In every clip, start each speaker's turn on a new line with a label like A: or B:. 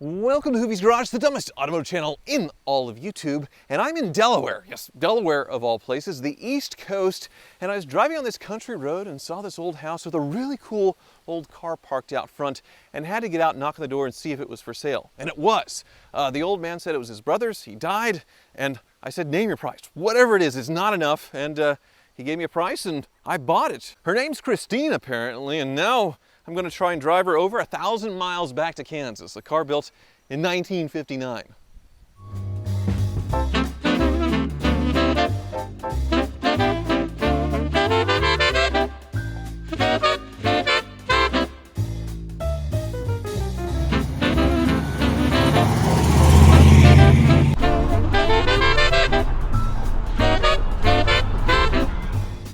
A: Welcome to Hoovie's Garage, the dumbest automotive channel in all of YouTube, and I'm in Delaware. Yes, Delaware of all places, the East Coast, and I was driving on this country road and saw this old house with a really cool old car parked out front and had to get out and knock on the door and see if it was for sale, and it was. The old man said it was his brother's, he died, and I said, name your price. Whatever it is, it's not enough, and he gave me a price and I bought it. Her name's Christine apparently, and now I'm going to try and drive her over 1,000 miles back to Kansas. A car built in 1959.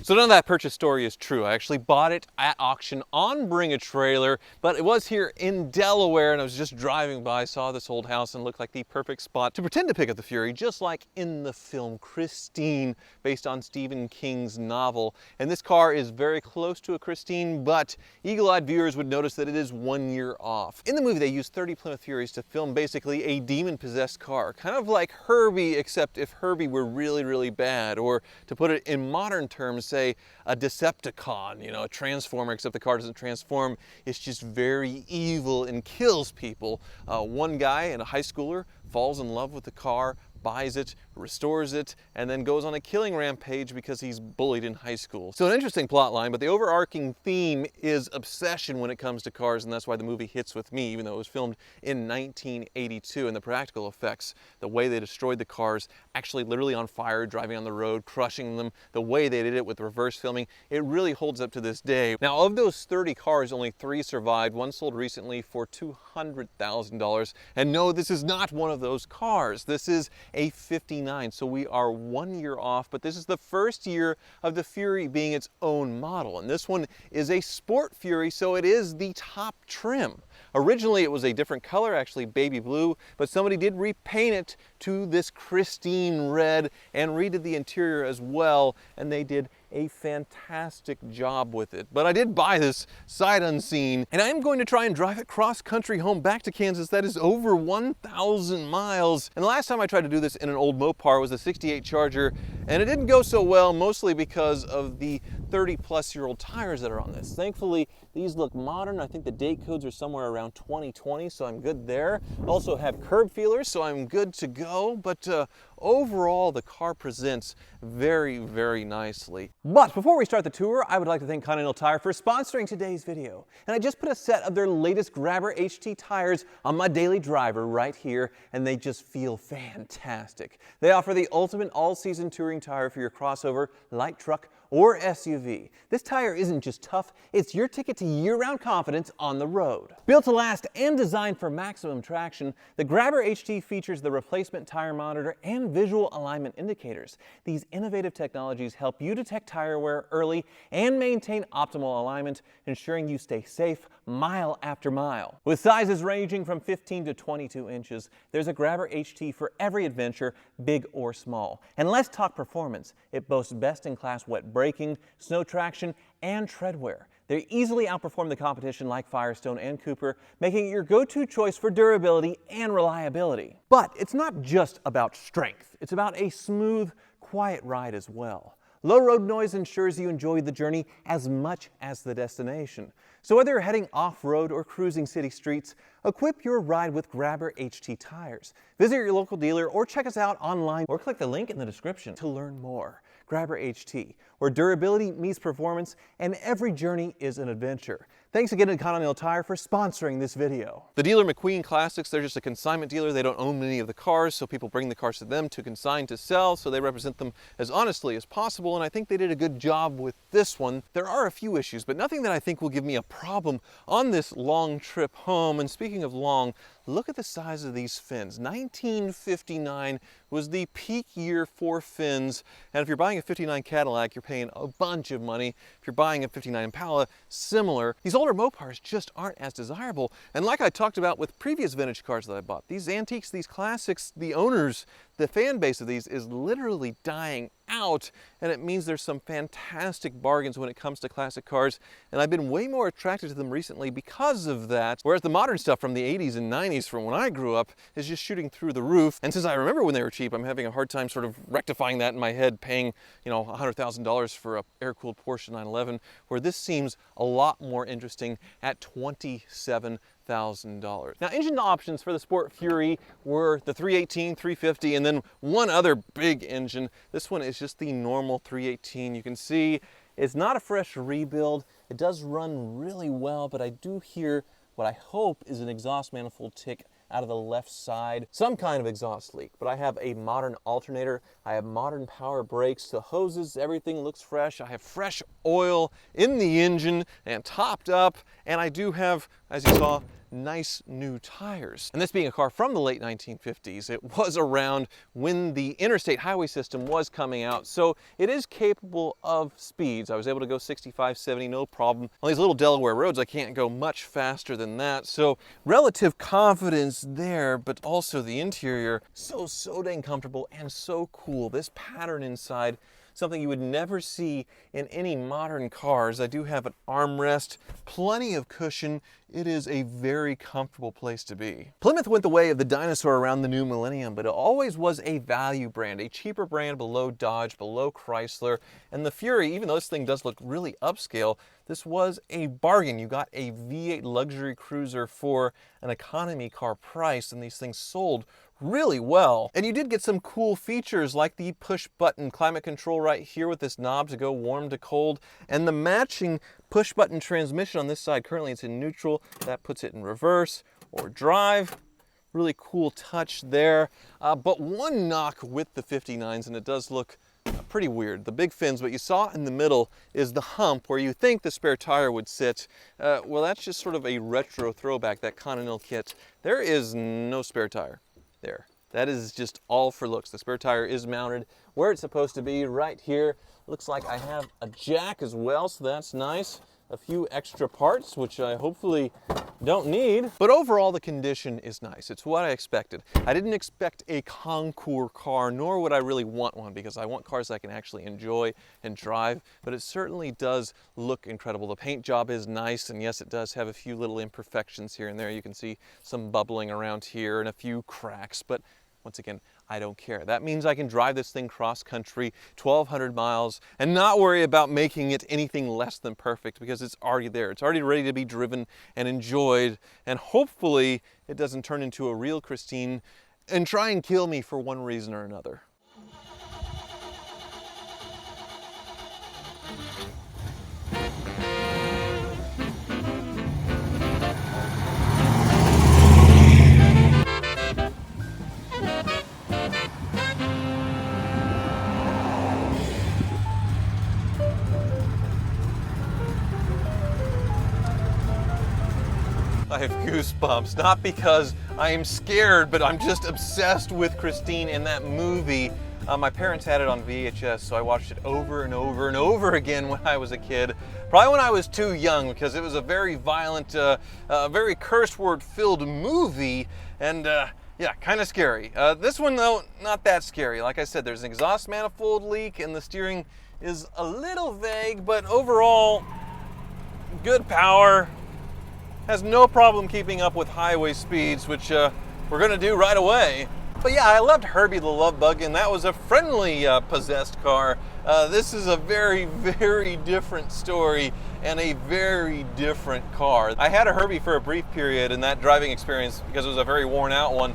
A: So none of that purchase story is true. I actually bought it at auction on Bring a Trailer, but it was here in Delaware, and I was just driving by, saw this old house and looked like the perfect spot to pretend to pick up the Fury, just like in the film Christine, based on Stephen King's novel. And this car is very close to a Christine, but eagle-eyed viewers would notice that it is 1 year off. In the movie, they used 30 Plymouth Furies to film basically a demon-possessed car, kind of like Herbie, except if Herbie were really, really bad, or to put it in modern terms, say a Decepticon, you know, a Transformer, except the car doesn't transform. It's just very evil and kills people. One guy, and a high schooler, falls in love with the car, buys it, restores it, and then goes on a killing rampage because he's bullied in high school. So an interesting plot line, but the overarching theme is obsession when it comes to cars, and that's why the movie hits with me, even though it was filmed in 1982, and the practical effects, the way they destroyed the cars, actually literally on fire, driving on the road, crushing them, the way they did it with reverse filming, it really holds up to this day. Now, of those 30 cars, only 3 survived. One sold recently for $200,000, and no, this is not one of those cars. This is a 59, so we are 1 year off, but this is the first year of the Fury being its own model, and this one is a Sport Fury, so it is the top trim. Originally it was a different color, actually baby blue, but somebody did repaint it to this Christine red and redid the interior as well, and they did a fantastic job with it. But I did buy this sight unseen, and I am going to try and drive it cross country home back to Kansas. That is over 1,000 miles. And the last time I tried to do this in an old Mopar was a 68 Charger, and it didn't go so well, mostly because of the 30-plus-year-old tires that are on this. Thankfully, these look modern. I think the date codes are somewhere around 2020, so I'm good there. Also have curb feelers, so I'm good to go. But overall, the car presents very, very nicely. But before we start the tour, I would like to thank Continental Tire for sponsoring today's video. And I just put a set of their latest Grabber HT tires on my daily driver right here, and they just feel fantastic. They offer the ultimate all-season touring tire for your crossover, light truck, or SUV. This tire isn't just tough, it's your ticket to year-round confidence on the road. Built to last and designed for maximum traction, the Grabber HT features the replacement tire monitor and visual alignment indicators. These innovative technologies help you detect tire wear early and maintain optimal alignment, ensuring you stay safe mile after mile. With sizes ranging from 15 to 22 inches, there's a Grabber HT for every adventure, big or small. And let's talk performance. It boasts best-in-class wet braking, snow traction, and tread wear. They easily outperform the competition like Firestone and Cooper, making it your go-to choice for durability and reliability. But it's not just about strength. It's about a smooth, quiet ride as well. Low road noise ensures you enjoy the journey as much as the destination. So whether you're heading off-road or cruising city streets, equip your ride with Grabber HT tires. Visit your local dealer or check us out online or click the link in the description to learn more. Grabber HT, where durability meets performance and every journey is an adventure. Thanks again to Continental Tire for sponsoring this video. The dealer McQueen Classics, they're just a consignment dealer. They don't own many of the cars, so people bring the cars to them to consign to sell, so they represent them as honestly as possible, and I think they did a good job with this one. There are a few issues, but nothing that I think will give me a problem on this long trip home. And speaking of long, look at the size of these fins. 1959 was the peak year for fins, and if you're buying a 59 Cadillac, you're paying a bunch of money. If you're buying a 59 Impala, similar. These older Mopars just aren't as desirable, and like I talked about with previous vintage cars that I bought, these antiques, these classics, the owners, the fan base of these is literally dying out, and it means there's some fantastic bargains when it comes to classic cars, and I've been way more attracted to them recently because of that, whereas the modern stuff from the 80s and 90s from when I grew up is just shooting through the roof. And since I remember when they were cheap, I'm having a hard time sort of rectifying that in my head, paying, you know, $100,000 for a air-cooled Porsche 911, where this seems a lot more interesting at $27,000. Now, engine options for the Sport Fury were the 318, 350, and then one other big engine. This one is just the normal 318. You can see it's not a fresh rebuild. It does run really well, but I do hear what I hope is an exhaust manifold tick out of the left side, some kind of exhaust leak. But I have a modern alternator, I have modern power brakes, the hoses, everything looks fresh. I have fresh oil in the engine and topped up, and I do have, as you saw, nice new tires. And this being a car from the late 1950s, it was around when the interstate highway system was coming out, so it is capable of speeds. I was able to go 65, 70, no problem. On these little Delaware roads, I can't go much faster than that, so relative confidence there, but also the interior, so dang comfortable and so cool. This pattern inside, something you would never see in any modern cars. I do have an armrest, plenty of cushion. It is a very comfortable place to be. Plymouth went the way of the dinosaur around the new millennium, but it always was a value brand, a cheaper brand below Dodge, below Chrysler. And the Fury, even though this thing does look really upscale, this was a bargain. You got a V8 luxury cruiser for an economy car price, and these things sold really well. And you did get some cool features like the push button climate control right here with this knob to go warm to cold, and the matching push button transmission on this side. Currently it's in neutral. That puts it in reverse or drive. Really cool touch there. But one knock with the 59s, and it does look pretty weird. The big fins, what you saw in the middle is the hump where you think the spare tire would sit. Well, that's just sort of a retro throwback, that Continental kit. There is no spare tire there. That is just all for looks. The spare tire is mounted where it's supposed to be, right here. Looks like I have a jack as well, so that's nice. A few extra parts, which I hopefully don't need. But overall, the condition is nice. It's what I expected. I didn't expect a concours car, nor would I really want one, because I want cars I can actually enjoy and drive, but it certainly does look incredible. The paint job is nice, and yes, it does have a few little imperfections here and there. You can see some bubbling around here and a few cracks, but once again, I don't care. That means I can drive this thing cross country, 1,200 miles, and not worry about making it anything less than perfect, because it's already there. It's already ready to be driven and enjoyed, and hopefully it doesn't turn into a real Christine and try and kill me for one reason or another. I have goosebumps, not because I am scared, but I'm just obsessed with Christine in that movie. My parents had it on VHS, so I watched it over and over and over again when I was a kid. Probably when I was too young, because it was a very violent, very curse word filled movie, and yeah, kind of scary. This one though, not that scary. Like I said, there's an exhaust manifold leak and the steering is a little vague, but overall, good power. Has no problem keeping up with highway speeds, which we're gonna do right away. But yeah, I loved Herbie the Love Bug, and that was a friendly possessed car. This is a very, very different story and a very different car. I had a Herbie for a brief period in that driving experience because it was a very worn out one.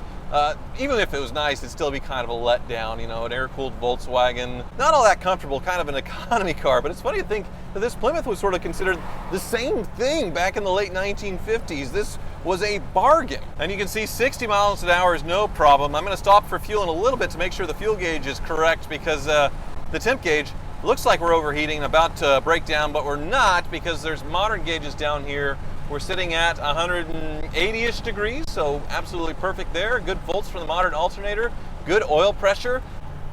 A: Even if it was nice, it'd still be kind of a letdown, you know, an air-cooled Volkswagen. Not all that comfortable, kind of an economy car, but it's funny to think that this Plymouth was sort of considered the same thing back in the late 1950s. This was a bargain. And you can see 60 miles an hour is no problem. I'm gonna stop for fuel in a little bit to make sure the fuel gauge is correct, because the temp gauge looks like we're overheating and about to break down, but we're not, because there's modern gauges down here. We're sitting at 180-ish degrees, so absolutely perfect there. Good volts from the modern alternator, good oil pressure.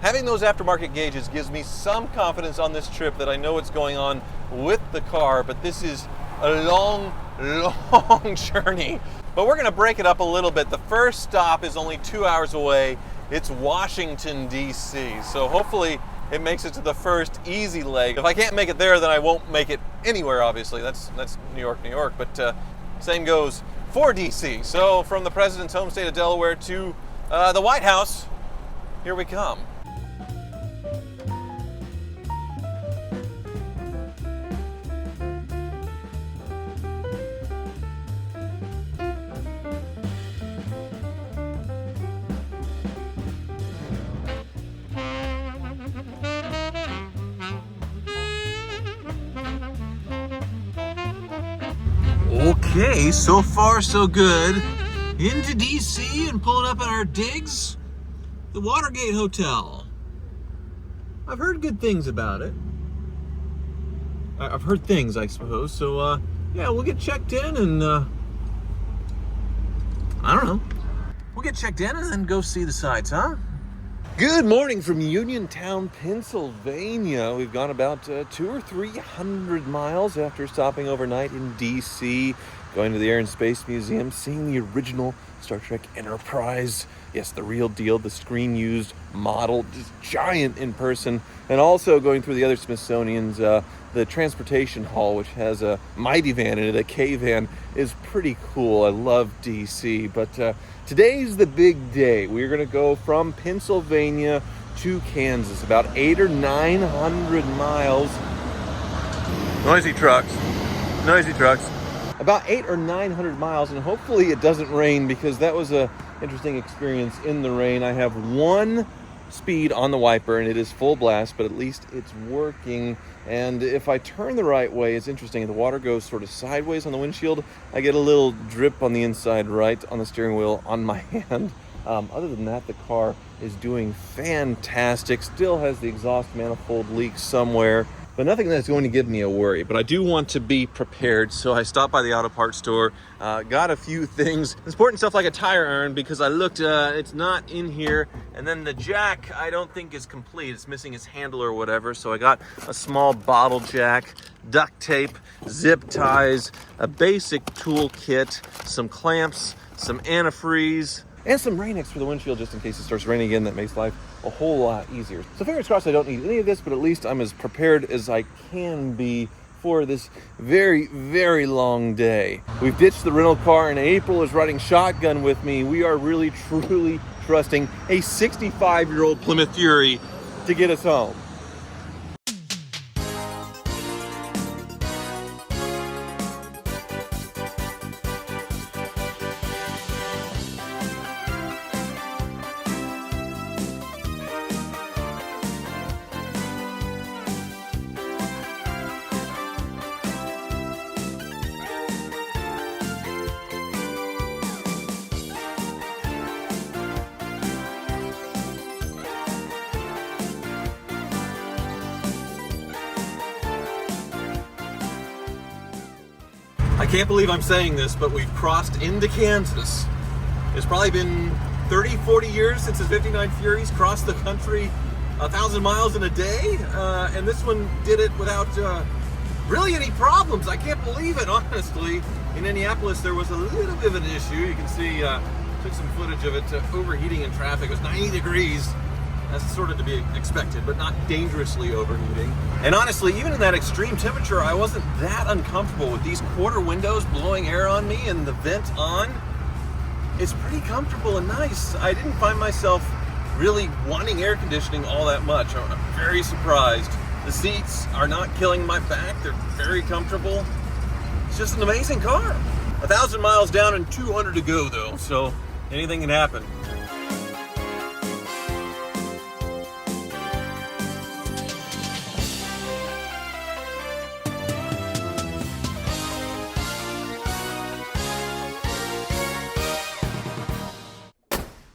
A: Having those aftermarket gauges gives me some confidence on this trip that I know what's going on with the car, but this is a long, long journey. But we're gonna break it up a little bit. The first stop is only 2 hours away. It's Washington, D.C. So hopefully it makes it to the first easy leg. If I can't make it there, then I won't make it anywhere, obviously. That's New York, New York. But same goes for D.C. So from the president's home state of Delaware to the White House, here we come. Okay, so far so good. Into DC and pulling up at our digs, the Watergate Hotel. I've heard good things about it. I've heard things, I suppose. So yeah, we'll get checked in and I don't know. We'll get checked in and then go see the sights, huh? Good morning from Uniontown, Pennsylvania. We've gone about 200 or 300 miles after stopping overnight in DC, going to the Air and Space Museum, seeing the original Star Trek Enterprise. Yes, the real deal, the screen-used model, just giant in person, and also going through the other Smithsonian's, the transportation hall, which has a mighty van in it, a K-van, is pretty cool. I love DC, but today's the big day. We're gonna go from Pennsylvania to Kansas, about 800 or 900 miles. Noisy trucks. About 800 or 900 miles, and hopefully it doesn't rain, because that was a interesting experience in the rain. I have one speed on the wiper and it is full blast, but at least it's working. And if I turn the right way, it's interesting. The water goes sort of sideways on the windshield. I get a little drip on the inside right on the steering wheel on my hand. Other than that, the car is doing fantastic. Still has the exhaust manifold leak somewhere, but nothing that's going to give me a worry. But I do want to be prepared, so I stopped by the auto parts store, got a few things, important stuff like a tire iron, because I looked, it's not in here. And then the jack, I don't think is complete. It's missing its handle or whatever. So I got a small bottle jack, duct tape, zip ties, a basic tool kit, some clamps, some antifreeze, and some Rain-X for the windshield just in case it starts raining again. That makes life a whole lot easier. So fingers crossed I don't need any of this, but at least I'm as prepared as I can be for this very, very long day. We've ditched the rental car and April is riding shotgun with me. We are really, truly trusting a 65-year-old Plymouth Fury to get us home. I can't believe I'm saying this, but we've crossed into Kansas. It's probably been 30, 40 years since the 59 Furies crossed the country 1,000 miles in a day, and this one did it without really any problems. I can't believe it, honestly. In Indianapolis, there was a little bit of an issue. You can see, took some footage of it, overheating in traffic. It was 90 degrees. That's sort of to be expected, but not dangerously overheating. And honestly, even in that extreme temperature, I wasn't that uncomfortable with these quarter windows blowing air on me and the vent on. It's pretty comfortable and nice. I didn't find myself really wanting air conditioning all that much. I'm very surprised. The seats are not killing my back. They're very comfortable. It's just an amazing car. 1,000 miles down and 200 to go though, so anything can happen.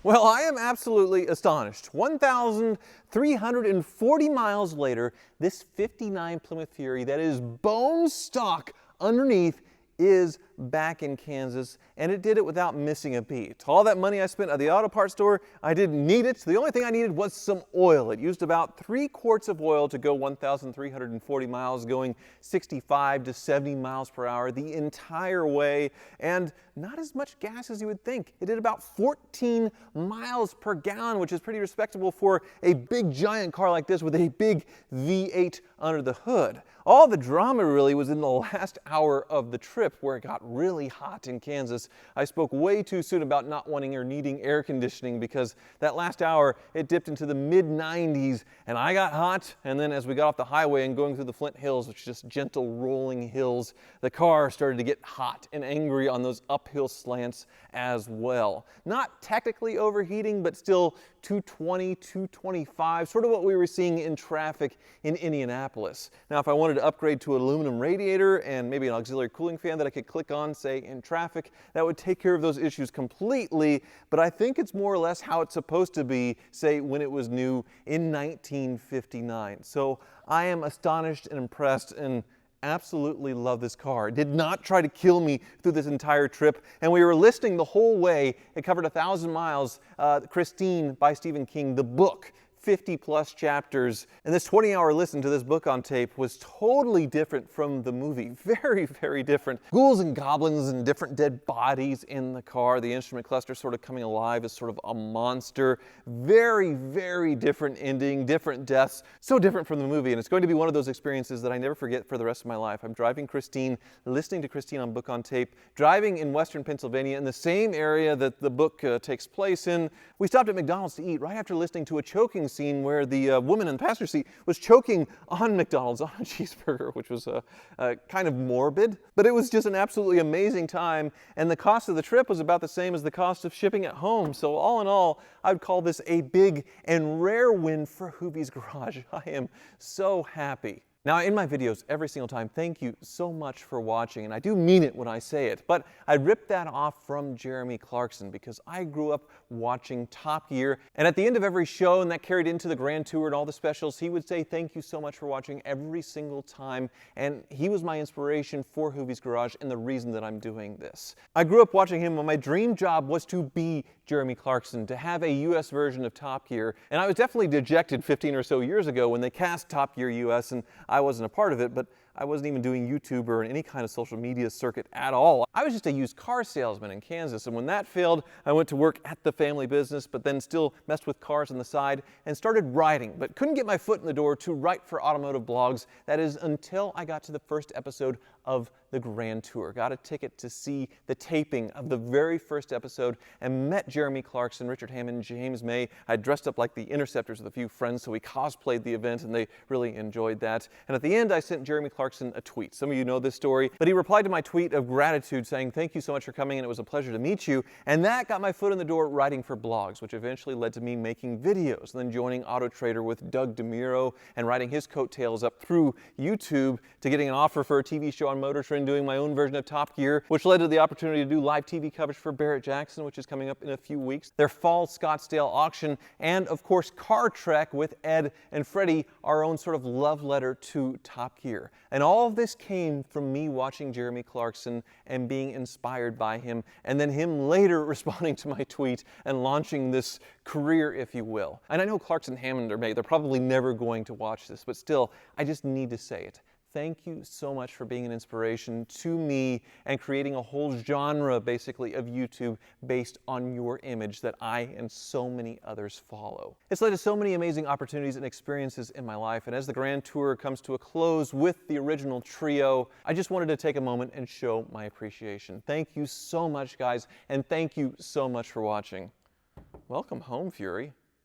A: Well, I am absolutely astonished. 1,340 miles later, this 59 Plymouth Fury that is bone stock underneath is back in Kansas, and it did it without missing a beat. All that money I spent at the auto parts store, I didn't need it. The only thing I needed was some oil. It used about 3 quarts of oil to go 1,340 miles, going 65 to 70 miles per hour the entire way, and not as much gas as you would think. It did about 14 miles per gallon, which is pretty respectable for a big giant car like this with a big V8 under the hood. All the drama really was in the last hour of the trip, where it got really hot in Kansas. I spoke way too soon about not wanting or needing air conditioning, because that last hour it dipped into the mid-90s and I got hot, and then as we got off the highway and going through the Flint Hills, which is just gentle rolling hills, the car started to get hot and angry on those uphill slants as well. Not technically overheating, but still 220, 225, sort of what we were seeing in traffic in Indianapolis. Now, if I wanted to upgrade to an aluminum radiator and maybe an auxiliary cooling fan that I could click on, say, in traffic, that would take care of those issues completely, but I think it's more or less how it's supposed to be, say, when it was new in 1959. So I am astonished and impressed and absolutely love this car. It did not try to kill me through this entire trip, and we were listening the whole way. It covered 1,000 miles. Christine by Stephen King, the book, 50+ chapters, and this 20-hour listen to this book on tape was totally different from the movie. Very, very different. Ghouls and goblins and different dead bodies in the car. The instrument cluster sort of coming alive as sort of a monster. Very, very different ending, different deaths. So different from the movie, and it's going to be one of those experiences that I never forget for the rest of my life. I'm driving Christine, listening to Christine on book on tape, driving in western Pennsylvania in the same area that the book takes place in. We stopped at McDonald's to eat right after listening to a choking scene where the woman in the passenger seat was choking on McDonald's on a cheeseburger, which was kind of morbid, but it was just an absolutely amazing time, and the cost of the trip was about the same as the cost of shipping at home. So all in all, I would call this a big and rare win for Hoovie's Garage. I am so happy. Now, in my videos every single time, thank you so much for watching, and I do mean it when I say it, but I ripped that off from Jeremy Clarkson because I grew up watching Top Gear, and at the end of every show, and that carried into the Grand Tour and all the specials, he would say thank you so much for watching every single time, and he was my inspiration for Hoovie's Garage and the reason that I'm doing this. I grew up watching him, and my dream job was to be Jeremy Clarkson, to have a US version of Top Gear, and I was definitely dejected 15 or so years ago when they cast Top Gear US, and I wasn't a part of it, but I wasn't even doing YouTube or any kind of social media circuit at all. I was just a used car salesman in Kansas, and when that failed, I went to work at the family business, but then still messed with cars on the side and started writing, but couldn't get my foot in the door to write for automotive blogs. That is until I got to the first episode of the Grand Tour. Got a ticket to see the taping of the very first episode and met Jeremy Clarkson, Richard Hammond, James May. I dressed up like the Interceptors with a few friends, so we cosplayed the event, and they really enjoyed that. And at the end, I sent Jeremy Clarkson a tweet. Some of you know this story, but he replied to my tweet of gratitude saying, "Thank you so much for coming, and it was a pleasure to meet you." And that got my foot in the door writing for blogs, which eventually led to me making videos, and then joining Auto Trader with Doug DeMuro and riding his coattails up through YouTube to getting an offer for a TV show on Motor Trend, doing my own version of Top Gear, which led to the opportunity to do live TV coverage for Barrett-Jackson, which is coming up in a few weeks, their fall Scottsdale auction, and of course Car Trek with Ed and Freddie, our own sort of love letter to Top Gear. And all of this came from me watching Jeremy Clarkson and being inspired by him, and then him later responding to my tweet and launching this career, if you will. And I know Clarkson Hammond or May, they're probably never going to watch this, but still, I just need to say it. Thank you so much for being an inspiration to me and creating a whole genre, basically, of YouTube based on your image that I and so many others follow. It's led to so many amazing opportunities and experiences in my life, and as the Grand Tour comes to a close with the original trio, I just wanted to take a moment and show my appreciation. Thank you so much, guys, and thank you so much for watching. Welcome home, Fury.